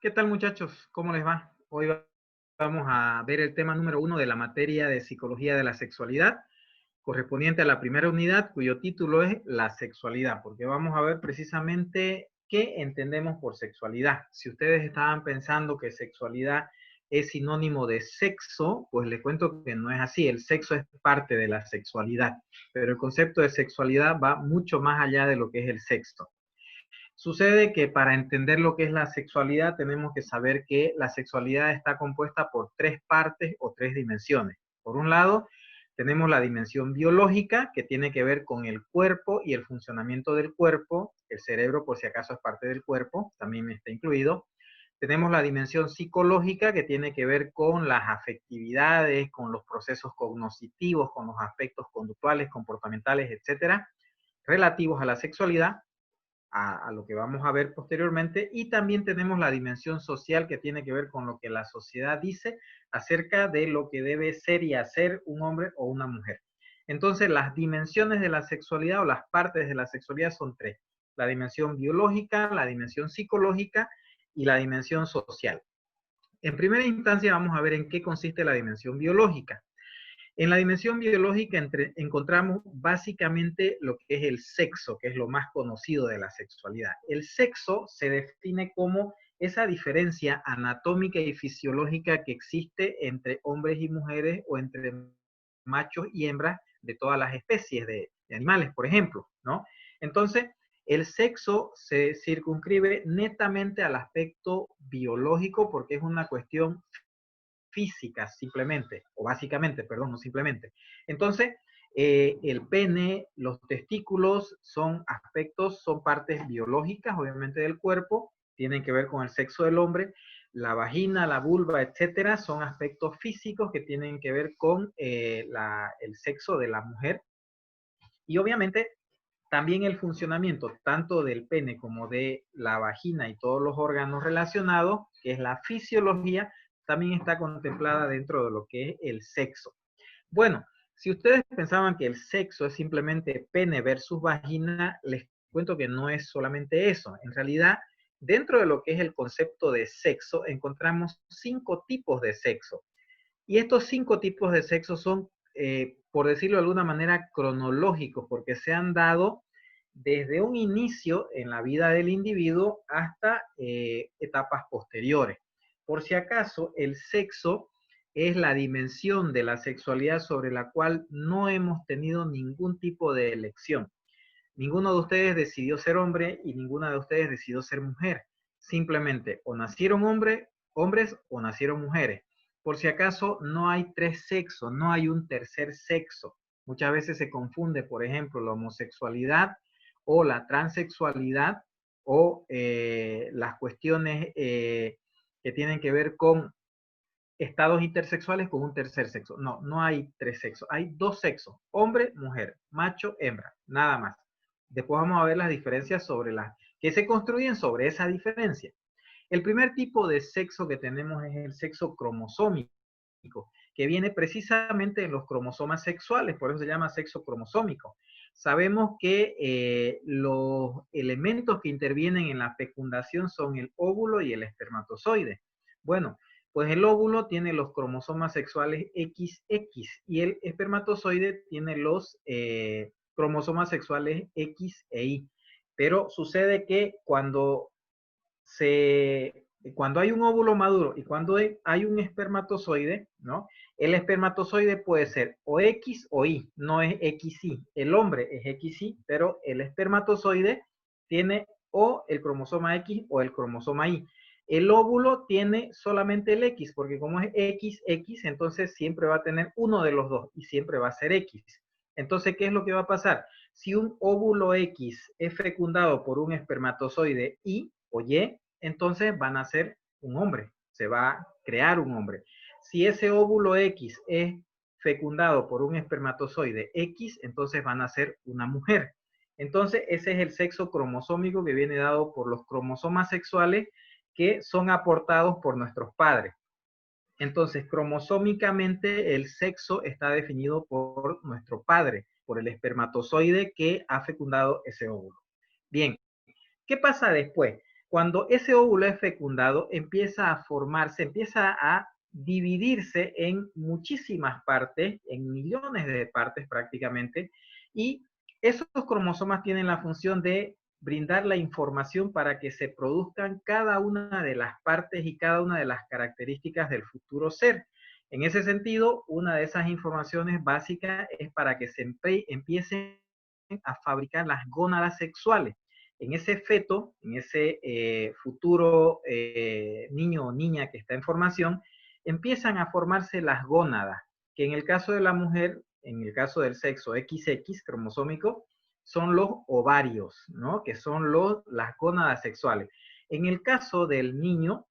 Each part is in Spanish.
¿Qué tal, muchachos? ¿Cómo les va? Hoy vamos a ver el tema número 1 de la materia de Psicología de la Sexualidad, correspondiente a la primera unidad, cuyo título es La sexualidad, porque vamos a ver precisamente qué entendemos por sexualidad. Si ustedes estaban pensando que sexualidad es sinónimo de sexo, pues les cuento que no es así. El sexo es parte de la sexualidad, pero el concepto de sexualidad va mucho más allá de lo que es el sexo. Sucede que para entender lo que es la sexualidad tenemos que saber que la sexualidad está compuesta por tres partes o tres dimensiones. Por un lado, tenemos la dimensión biológica, que tiene que ver con el cuerpo y el funcionamiento del cuerpo. El cerebro, por si acaso, es parte del cuerpo, también está incluido. Tenemos la dimensión psicológica, que tiene que ver con las afectividades, con los procesos cognitivos, con los aspectos conductuales, comportamentales, etcétera, relativos a la sexualidad, a lo que vamos a ver posteriormente. Y también tenemos la dimensión social, que tiene que ver con lo que la sociedad dice acerca de lo que debe ser y hacer un hombre o una mujer. Entonces, las dimensiones de la sexualidad o las partes de la sexualidad son tres: la dimensión biológica, la dimensión psicológica y la dimensión social. En primera instancia vamos a ver en qué consiste la dimensión biológica. En la dimensión biológica encontramos básicamente lo que es el sexo, que es lo más conocido de la sexualidad. El sexo se define como esa diferencia anatómica y fisiológica que existe entre hombres y mujeres, o entre machos y hembras de todas las especies de animales, por ejemplo, ¿no? Entonces, el sexo se circunscribe netamente al aspecto biológico, porque es una cuestión físicas simplemente, o básicamente, perdón, no simplemente. Entonces, el pene, los testículos son aspectos, son partes biológicas, obviamente, del cuerpo, tienen que ver con el sexo del hombre. La vagina, la vulva, etcétera, son aspectos físicos que tienen que ver con el sexo de la mujer. Y obviamente también el funcionamiento tanto del pene como de la vagina y todos los órganos relacionados, que es la fisiología, también está contemplada dentro de lo que es el sexo. Bueno, si ustedes pensaban que el sexo es simplemente pene versus vagina, les cuento que no es solamente eso. En realidad, dentro de lo que es el concepto de sexo, encontramos 5 tipos de sexo. Y estos 5 tipos de sexo son, por decirlo de alguna manera, cronológicos, porque se han dado desde un inicio en la vida del individuo hasta etapas posteriores. Por si acaso, el sexo es la dimensión de la sexualidad sobre la cual no hemos tenido ningún tipo de elección. Ninguno de ustedes decidió ser hombre y ninguna de ustedes decidió ser mujer. Simplemente o nacieron hombres o nacieron mujeres. Por si acaso, no hay tres sexos, no hay un tercer sexo. Muchas veces se confunde, por ejemplo, la homosexualidad o la transexualidad, o las cuestiones que tienen que ver con estados intersexuales con un tercer sexo. No, no hay tres sexos, hay dos sexos: hombre, mujer, macho, hembra, nada más. Después vamos a ver las diferencias sobre las que se construyen sobre esa diferencia. El primer tipo de sexo que tenemos es el sexo cromosómico, que viene precisamente en los cromosomas sexuales, por eso se llama sexo cromosómico. Sabemos que los elementos que intervienen en la fecundación son el óvulo y el espermatozoide. Bueno, pues el óvulo tiene los cromosomas sexuales XX y el espermatozoide tiene los cromosomas sexuales X e Y. Pero sucede que cuando hay un óvulo maduro y cuando hay un espermatozoide, ¿no? El espermatozoide puede ser o X o Y, no es XY. El hombre es XY, pero el espermatozoide tiene o el cromosoma X o el cromosoma Y. El óvulo tiene solamente el X, porque como es XX, entonces siempre va a tener uno de los dos y siempre va a ser X. Entonces, ¿qué es lo que va a pasar? Si un óvulo X es fecundado por un espermatozoide Y o Y, entonces van a ser un hombre, se va a crear un hombre. Si ese óvulo X es fecundado por un espermatozoide X, entonces van a ser una mujer. Entonces, ese es el sexo cromosómico que viene dado por los cromosomas sexuales que son aportados por nuestros padres. Entonces, cromosómicamente, el sexo está definido por nuestro padre, por el espermatozoide que ha fecundado ese óvulo. Bien, ¿qué pasa después? Cuando ese óvulo es fecundado, empieza a formarse, empieza a dividirse en muchísimas partes, en millones de partes prácticamente, y esos cromosomas tienen la función de brindar la información para que se produzcan cada una de las partes y cada una de las características del futuro ser. En ese sentido, una de esas informaciones básicas es para que se empiecen a fabricar las gónadas sexuales. En ese feto, en ese futuro niño o niña que está en formación, empiezan a formarse las gónadas, que en el caso de la mujer, en el caso del sexo XX cromosómico, son los ovarios, ¿no? Que son las gónadas sexuales. En el caso del niño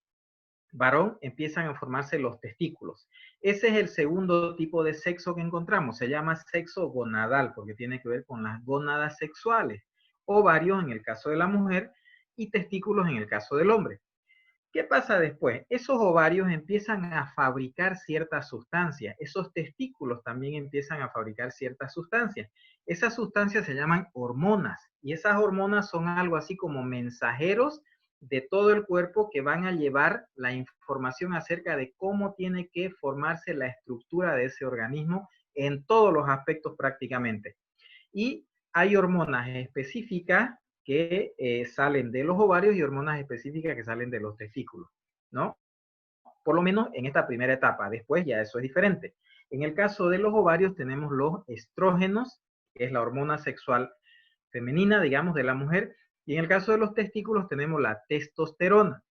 varón, empiezan a formarse los testículos. Ese es el segundo tipo de sexo que encontramos. Se llama sexo gonadal porque tiene que ver con las gónadas sexuales. Ovarios en el caso de la mujer y testículos en el caso del hombre. ¿Qué pasa después? Esos ovarios empiezan a fabricar ciertas sustancias. Esos testículos también empiezan a fabricar ciertas sustancias. Esas sustancias se llaman hormonas y esas hormonas son algo así como mensajeros de todo el cuerpo que van a llevar la información acerca de cómo tiene que formarse la estructura de ese organismo en todos los aspectos prácticamente. Y hay hormonas específicas que salen de los ovarios y hormonas específicas que salen de los testículos, ¿no? Por lo menos en esta primera etapa. Después ya eso es diferente. En el caso de los ovarios tenemos los estrógenos, que es la hormona sexual femenina, digamos, de la mujer, y en el caso de los testículos tenemos la testosterona.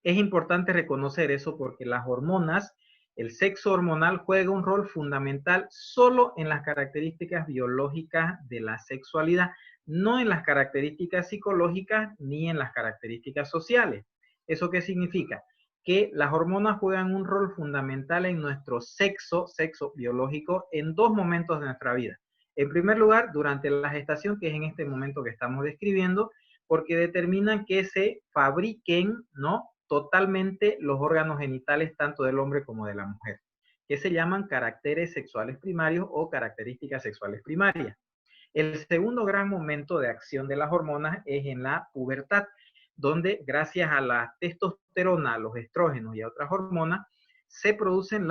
Es importante reconocer eso porque las hormonas, el sexo hormonal juega un rol fundamental solo en las características biológicas de la sexualidad, no en las características psicológicas ni en las características sociales. ¿Eso qué significa? Que las hormonas juegan un rol fundamental en nuestro sexo biológico en dos momentos de nuestra vida. En primer lugar, durante la gestación, que es en este momento que estamos describiendo, porque determinan que se fabriquen, ¿no?, totalmente los órganos genitales tanto del hombre como de la mujer, que se llaman caracteres sexuales primarios o características sexuales primarias. El segundo gran momento de acción de las hormonas es en la pubertad, donde gracias a la testosterona, a los estrógenos y a otras hormonas, se producen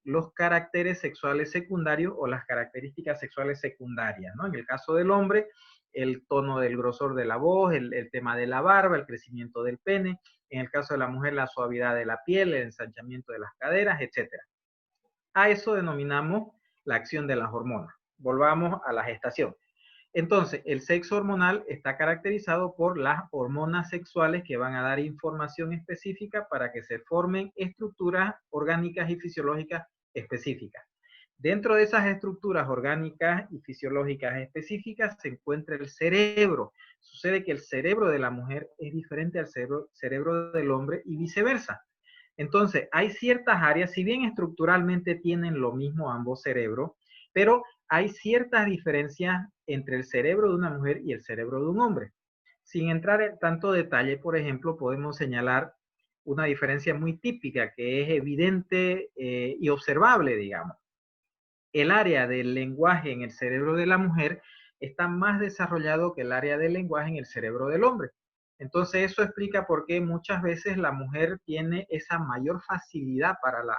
los caracteres sexuales secundarios o las características sexuales secundarias, ¿no? En el caso del hombre, el tono del grosor de la voz, el tema de la barba, el crecimiento del pene. En el caso de la mujer, la suavidad de la piel, el ensanchamiento de las caderas, etc. A eso denominamos la acción de las hormonas. Volvamos a la gestación. Entonces, el sexo hormonal está caracterizado por las hormonas sexuales que van a dar información específica para que se formen estructuras orgánicas y fisiológicas específicas. Dentro de esas estructuras orgánicas y fisiológicas específicas se encuentra el cerebro. Sucede que el cerebro de la mujer es diferente al cerebro del hombre y viceversa. Entonces, hay ciertas áreas, si bien estructuralmente tienen lo mismo ambos cerebros, pero hay ciertas diferencias entre el cerebro de una mujer y el cerebro de un hombre. Sin entrar en tanto detalle, por ejemplo, podemos señalar una diferencia muy típica que es evidente y observable, digamos. El área del lenguaje en el cerebro de la mujer está más desarrollado que el área del lenguaje en el cerebro del hombre. Entonces eso explica por qué muchas veces la mujer tiene esa mayor facilidad para la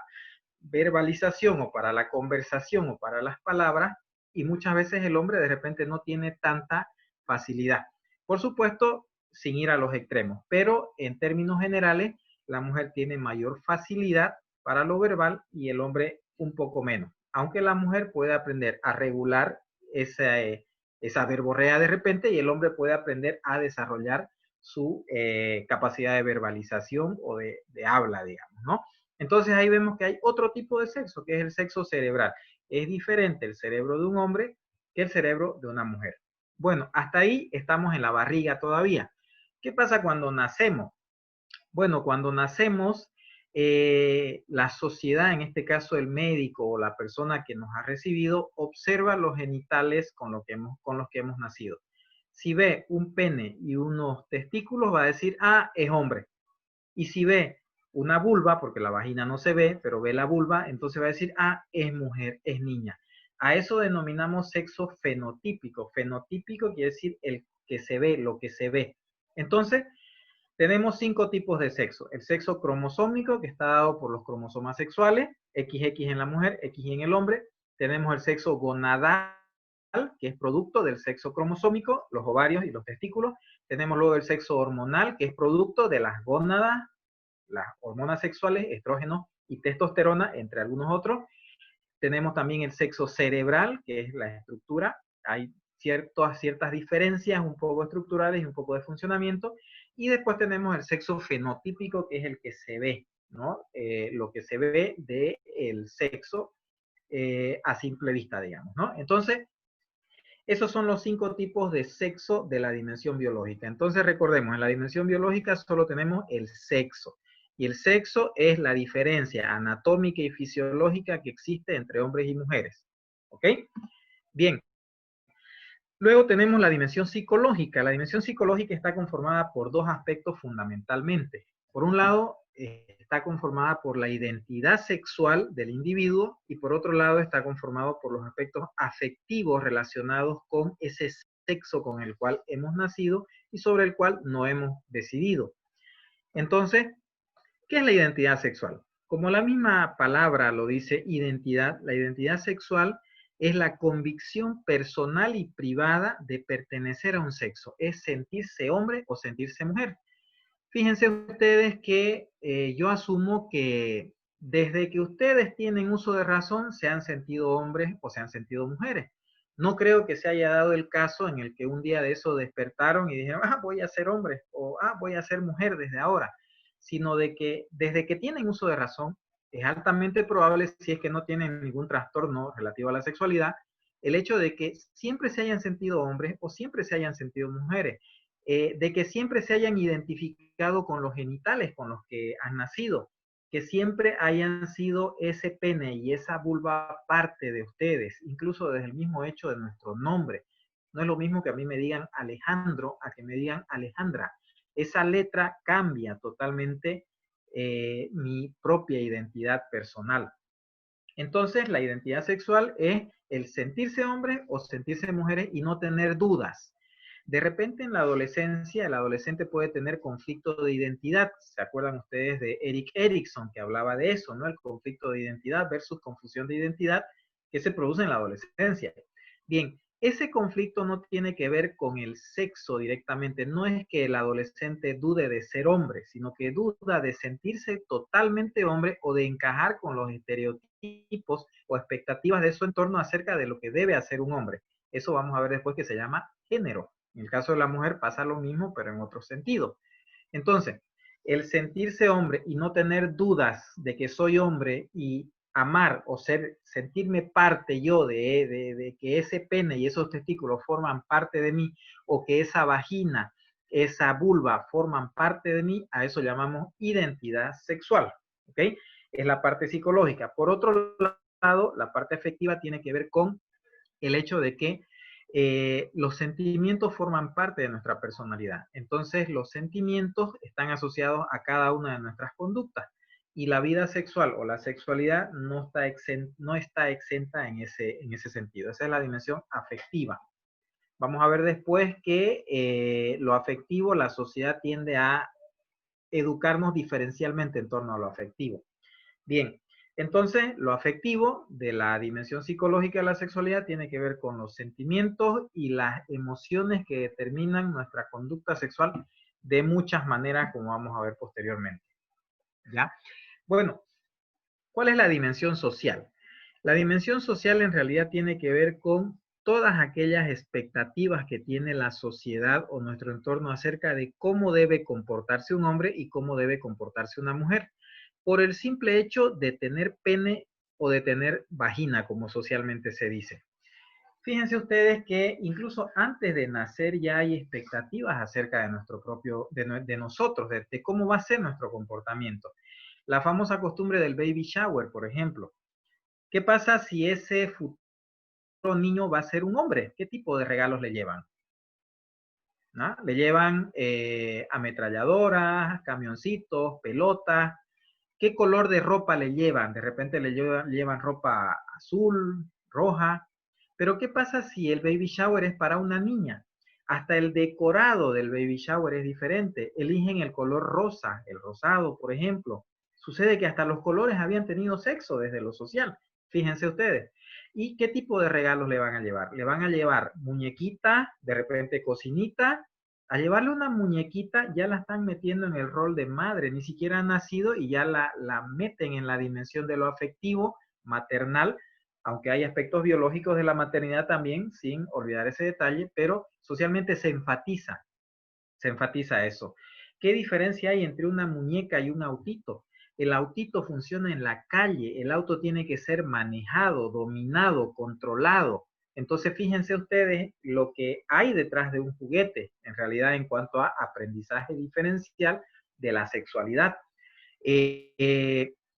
verbalización o para la conversación o para las palabras y muchas veces el hombre de repente no tiene tanta facilidad. Por supuesto, sin ir a los extremos, pero en términos generales, la mujer tiene mayor facilidad para lo verbal y el hombre un poco menos. Aunque la mujer puede aprender a regular esa verborrea de repente y el hombre puede aprender a desarrollar su capacidad de verbalización o de habla, digamos, ¿no? Entonces ahí vemos que hay otro tipo de sexo, que es el sexo cerebral. Es diferente el cerebro de un hombre que el cerebro de una mujer. Bueno, hasta ahí estamos en la barriga todavía. ¿Qué pasa cuando nacemos? Bueno, cuando nacemos, la sociedad, en este caso el médico o la persona que nos ha recibido, observa los genitales con los que hemos nacido. Si ve un pene y unos testículos, va a decir, ah, es hombre. Y si ve una vulva, porque la vagina no se ve, pero ve la vulva, entonces va a decir, ah, es mujer, es niña. A eso denominamos sexo fenotípico. Fenotípico quiere decir el que se ve, lo que se ve. Entonces, Tenemos 5 tipos de sexo. El sexo cromosómico, que está dado por los cromosomas sexuales, XX en la mujer, XY en el hombre. Tenemos el sexo gonadal, que es producto del sexo cromosómico, los ovarios y los testículos. Tenemos luego el sexo hormonal, que es producto de las gónadas, las hormonas sexuales, estrógenos y testosterona, entre algunos otros. Tenemos también el sexo cerebral, que es la estructura. Hay ciertas diferencias un poco estructurales y un poco de funcionamiento. Y después tenemos el sexo fenotípico, que es el que se ve, ¿no? Lo que se ve del sexo a simple vista, digamos, ¿no? Entonces, esos son los 5 tipos de sexo de la dimensión biológica. Entonces, recordemos, en la dimensión biológica solo tenemos el sexo. Y el sexo es la diferencia anatómica y fisiológica que existe entre hombres y mujeres. ¿Ok? Bien. Luego tenemos la dimensión psicológica. La dimensión psicológica está conformada por 2 aspectos fundamentalmente. Por un lado, está conformada por la identidad sexual del individuo y por otro lado está conformado por los aspectos afectivos relacionados con ese sexo con el cual hemos nacido y sobre el cual no hemos decidido. Entonces, ¿qué es la identidad sexual? Como la misma palabra lo dice, identidad, la identidad sexual es la convicción personal y privada de pertenecer a un sexo, es sentirse hombre o sentirse mujer. Fíjense ustedes que yo asumo que desde que ustedes tienen uso de razón se han sentido hombres o se han sentido mujeres. No creo que se haya dado el caso en el que un día de eso despertaron y dijeron, voy a ser hombre o voy a ser mujer desde ahora, sino de que desde que tienen uso de razón, es altamente probable, si es que no tienen ningún trastorno relativo a la sexualidad, el hecho de que siempre se hayan sentido hombres o siempre se hayan sentido mujeres, de que siempre se hayan identificado con los genitales con los que han nacido, que siempre hayan sido ese pene y esa vulva parte de ustedes, incluso desde el mismo hecho de nuestro nombre. No es lo mismo que a mí me digan Alejandro a que me digan Alejandra. Esa letra cambia totalmente mi propia identidad personal. Entonces, la identidad sexual es el sentirse hombre o sentirse mujer y no tener dudas. De repente en la adolescencia, el adolescente puede tener conflicto de identidad. ¿Se acuerdan ustedes de Erik Erikson que hablaba de eso, ¿no? El conflicto de identidad versus confusión de identidad que se produce en la adolescencia. Bien, ese conflicto no tiene que ver con el sexo directamente. No es que el adolescente dude de ser hombre, sino que duda de sentirse totalmente hombre o de encajar con los estereotipos o expectativas de su entorno acerca de lo que debe hacer un hombre. Eso vamos a ver después, que se llama género. En el caso de la mujer pasa lo mismo, pero en otro sentido. Entonces, el sentirse hombre y no tener dudas de que soy hombre y amar o sentirme parte yo de que ese pene y esos testículos forman parte de mí, o que esa vagina, esa vulva forman parte de mí, a eso llamamos identidad sexual. ¿Ok? Es la parte psicológica. Por otro lado, la parte afectiva tiene que ver con el hecho de que los sentimientos forman parte de nuestra personalidad. Entonces, los sentimientos están asociados a cada una de nuestras conductas y la vida sexual o la sexualidad no está exenta en ese sentido. Esa es la dimensión afectiva. Vamos a ver después que lo afectivo, la sociedad tiende a educarnos diferencialmente en torno a lo afectivo. Bien, entonces, lo afectivo de la dimensión psicológica de la sexualidad tiene que ver con los sentimientos y las emociones que determinan nuestra conducta sexual de muchas maneras, como vamos a ver posteriormente. ¿Ya? Bueno, ¿cuál es la dimensión social? La dimensión social en realidad tiene que ver con todas aquellas expectativas que tiene la sociedad o nuestro entorno acerca de cómo debe comportarse un hombre y cómo debe comportarse una mujer, por el simple hecho de tener pene o de tener vagina, como socialmente se dice. Fíjense ustedes que incluso antes de nacer ya hay expectativas acerca de nuestro propio, de nosotros, de cómo va a ser nuestro comportamiento. La famosa costumbre del baby shower, por ejemplo. ¿Qué pasa si ese futuro niño va a ser un hombre? ¿Qué tipo de regalos le llevan? ¿No? Le llevan ametralladoras, camioncitos, pelotas. ¿Qué color de ropa le llevan? De repente le llevan ropa azul, roja. Pero ¿qué pasa si el baby shower es para una niña? Hasta el decorado del baby shower es diferente. Eligen el color rosa, el rosado, por ejemplo. Sucede que hasta los colores habían tenido sexo desde lo social. Fíjense ustedes. ¿Y qué tipo de regalos le van a llevar? Le van a llevar muñequita, de repente cocinita. A llevarle una muñequita ya la están metiendo en el rol de madre, ni siquiera ha nacido y ya la meten en la dimensión de lo afectivo, maternal, aunque hay aspectos biológicos de la maternidad también, sin olvidar ese detalle, pero socialmente se enfatiza eso. ¿Qué diferencia hay entre una muñeca y un autito? El autito funciona en la calle, el auto tiene que ser manejado, dominado, controlado. Entonces, fíjense ustedes lo que hay detrás de un juguete, en realidad, en cuanto a aprendizaje diferencial de la sexualidad.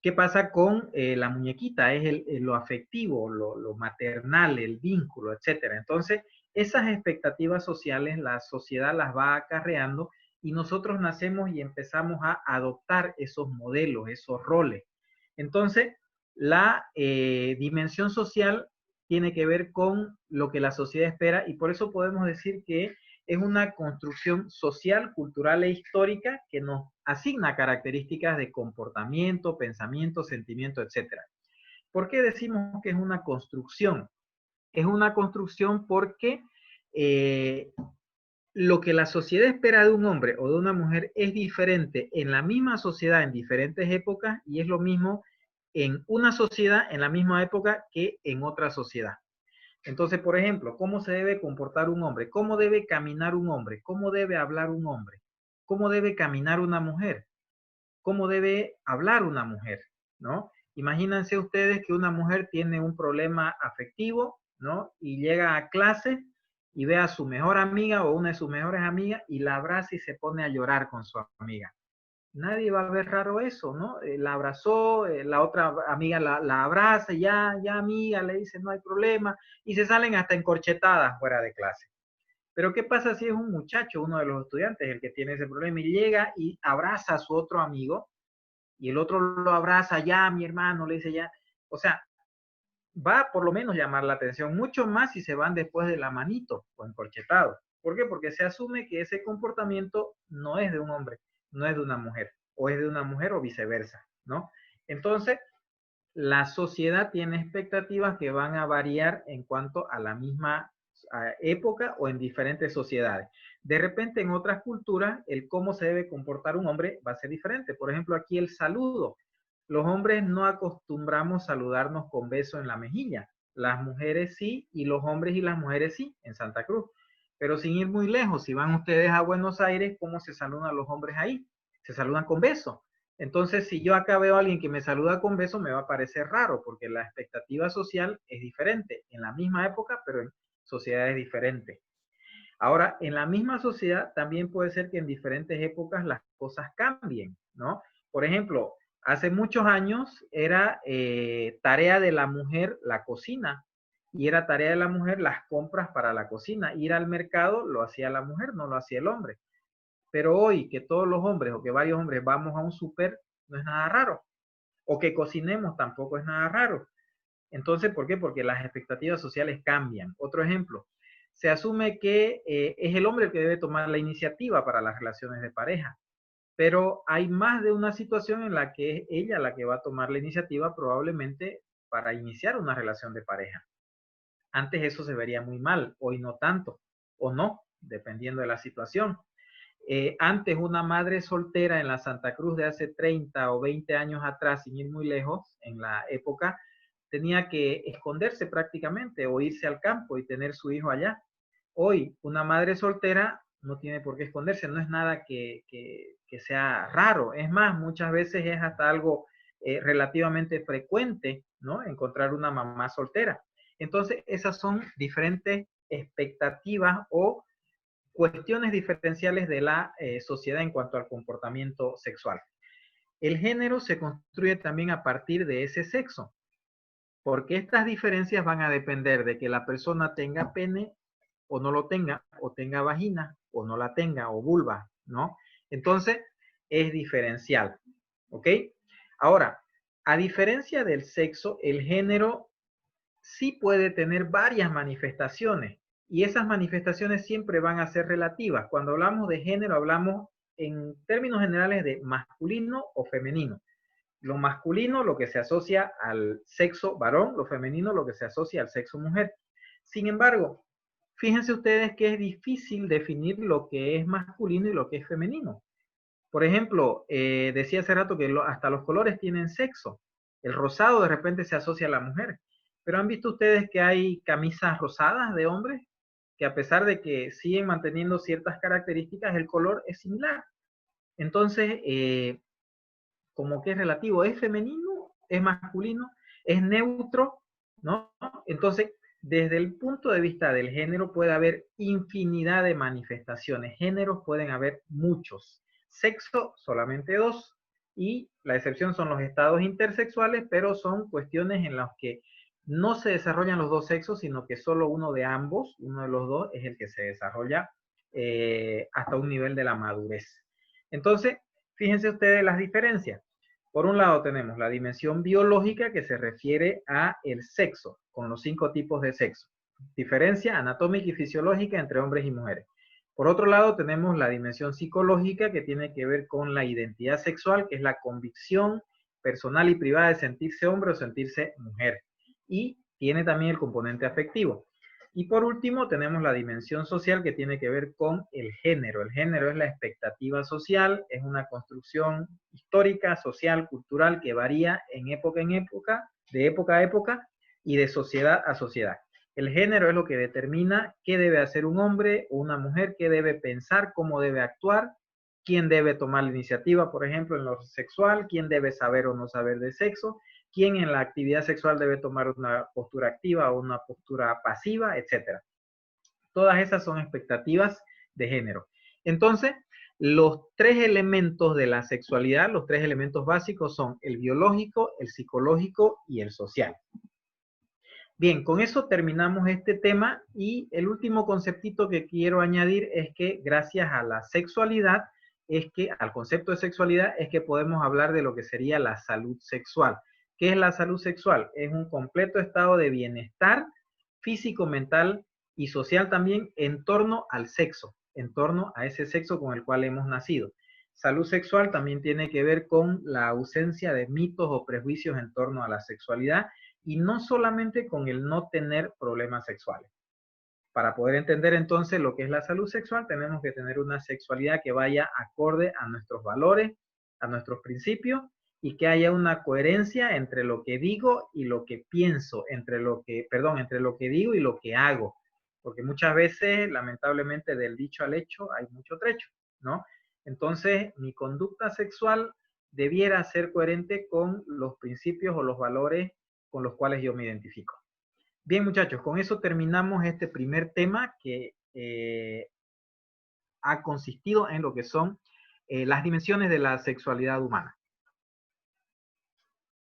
¿Qué pasa con la muñequita? Es lo afectivo, lo maternal, el vínculo, etc. Entonces, esas expectativas sociales la sociedad las va acarreando y nosotros nacemos y empezamos a adoptar esos modelos, esos roles. Entonces, la dimensión social tiene que ver con lo que la sociedad espera y por eso podemos decir que es una construcción social, cultural e histórica que nos asigna características de comportamiento, pensamiento, sentimiento, etc. ¿Por qué decimos que es una construcción? Es una construcción porque lo que la sociedad espera de un hombre o de una mujer es diferente en la misma sociedad en diferentes épocas y es lo mismo en una sociedad en la misma época que en otra sociedad. Entonces, por ejemplo, ¿cómo se debe comportar un hombre? ¿Cómo debe caminar un hombre? ¿Cómo debe hablar un hombre? ¿Cómo debe caminar una mujer? ¿Cómo debe hablar una mujer? ¿No? Imagínense ustedes que una mujer tiene un problema afectivo, ¿no? Y llega a clase y ve a su mejor amiga o una de sus mejores amigas y la abraza y se pone a llorar con su amiga. Nadie va a ver raro eso, ¿no? La abrazó, la otra amiga la abraza, ya amiga, le dice no hay problema, y se salen hasta encorchetadas fuera de clase. Pero ¿qué pasa si es un muchacho, uno de los estudiantes, el que tiene ese problema y llega y abraza a su otro amigo y el otro lo abraza, ya mi hermano, le dice ya, o sea, va a por lo menos llamar la atención, mucho más si se van después de la manito o encorchetado. ¿Por qué? Porque se asume que ese comportamiento no es de un hombre, no es de una mujer, o es de una mujer o viceversa, ¿no? Entonces, la sociedad tiene expectativas que van a variar en cuanto a la misma época o en diferentes sociedades. De repente, en otras culturas, el cómo se debe comportar un hombre va a ser diferente. Por ejemplo, aquí el saludo. Los hombres no acostumbramos saludarnos con beso en la mejilla. Las mujeres sí, y los hombres y las mujeres sí, en Santa Cruz. Pero sin ir muy lejos, si van ustedes a Buenos Aires, ¿cómo se saludan los hombres ahí? Se saludan con beso. Entonces, si yo acá veo a alguien que me saluda con beso, me va a parecer raro, porque la expectativa social es diferente en la misma época, pero en sociedades diferentes. Ahora, en la misma sociedad también puede ser que en diferentes épocas las cosas cambien, ¿no? Por ejemplo, hace muchos años era tarea de la mujer la cocina y era tarea de la mujer las compras para la cocina. Ir al mercado lo hacía la mujer, no lo hacía el hombre. Pero hoy que todos los hombres o que varios hombres vamos a un súper, no es nada raro. O que cocinemos tampoco es nada raro. Entonces, ¿por qué? Porque las expectativas sociales cambian. Otro ejemplo, se asume que es el hombre el que debe tomar la iniciativa para las relaciones de pareja, pero hay más de una situación en la que es ella la que va a tomar la iniciativa probablemente para iniciar una relación de pareja. Antes eso se vería muy mal, hoy no tanto, o no, dependiendo de la situación. Antes una madre soltera en la Santa Cruz de hace 30 o 20 años atrás, sin ir muy lejos, en la época, tenía que esconderse prácticamente o irse al campo y tener su hijo allá. Hoy una madre soltera no tiene por qué esconderse, no es nada que sea raro. Es más, muchas veces es hasta algo relativamente frecuente, ¿no? Encontrar una mamá soltera. Entonces, esas son diferentes expectativas o cuestiones diferenciales de la sociedad en cuanto al comportamiento sexual. El género se construye también a partir de ese sexo, porque estas diferencias van a depender de que la persona tenga pene o no lo tenga, o tenga vagina o no la tenga, o vulva, ¿no? Entonces, es diferencial, ¿ok? Ahora, a diferencia del sexo, el género sí puede tener varias manifestaciones y esas manifestaciones siempre van a ser relativas. Cuando hablamos de género, hablamos en términos generales de masculino o femenino. Lo masculino, lo que se asocia al sexo varón, lo femenino, lo que se asocia al sexo mujer. Sin embargo, fíjense ustedes que es difícil definir lo que es masculino y lo que es femenino. Por ejemplo, decía hace rato que hasta los colores tienen sexo. El rosado de repente se asocia a la mujer. Pero ¿han visto ustedes que hay camisas rosadas de hombres? Que a pesar de que siguen manteniendo ciertas características, el color es similar. Entonces, como que es relativo, es femenino, es masculino, es neutro, ¿no? Entonces, desde el punto de vista del género puede haber infinidad de manifestaciones. Géneros pueden haber muchos. Sexo, solamente dos. Y la excepción son los estados intersexuales, pero son cuestiones en las que no se desarrollan los dos sexos, sino que solo uno de ambos, uno de los dos, es el que se desarrolla hasta un nivel de la madurez. Entonces, fíjense ustedes las diferencias. Por un lado tenemos la dimensión biológica que se refiere a el sexo, con los 5 tipos de sexo. Diferencia anatómica y fisiológica entre hombres y mujeres. Por otro lado tenemos la dimensión psicológica que tiene que ver con la identidad sexual, que es la convicción personal y privada de sentirse hombre o sentirse mujer. Y tiene también el componente afectivo. Y por último tenemos la dimensión social que tiene que ver con el género. El género es la expectativa social, es una construcción histórica, social, cultural que varía en época, de época a época y de sociedad a sociedad. El género es lo que determina qué debe hacer un hombre o una mujer, qué debe pensar, cómo debe actuar, quién debe tomar la iniciativa, por ejemplo, en lo sexual, quién debe saber o no saber de sexo, quién en la actividad sexual debe tomar una postura activa o una postura pasiva, etc. Todas esas son expectativas de género. Entonces, los 3 elementos de la sexualidad, los 3 elementos básicos son el biológico, el psicológico y el social. Bien, con eso terminamos este tema y el último conceptito que quiero añadir es que gracias a la sexualidad, al concepto de sexualidad, es que podemos hablar de lo que sería la salud sexual. ¿Qué es la salud sexual? Es un completo estado de bienestar físico, mental y social también en torno al sexo, en torno a ese sexo con el cual hemos nacido. Salud sexual también tiene que ver con la ausencia de mitos o prejuicios en torno a la sexualidad y no solamente con el no tener problemas sexuales. Para poder entender entonces lo que es la salud sexual, tenemos que tener una sexualidad que vaya acorde a nuestros valores, a nuestros principios y que haya una coherencia entre lo que digo y lo que pienso, entre lo que digo y lo que hago. Porque muchas veces, lamentablemente, del dicho al hecho hay mucho trecho, ¿no? Entonces, mi conducta sexual debiera ser coherente con los principios o los valores con los cuales yo me identifico. Bien, muchachos, con eso terminamos este primer tema que ha consistido en lo que son las dimensiones de la sexualidad humana.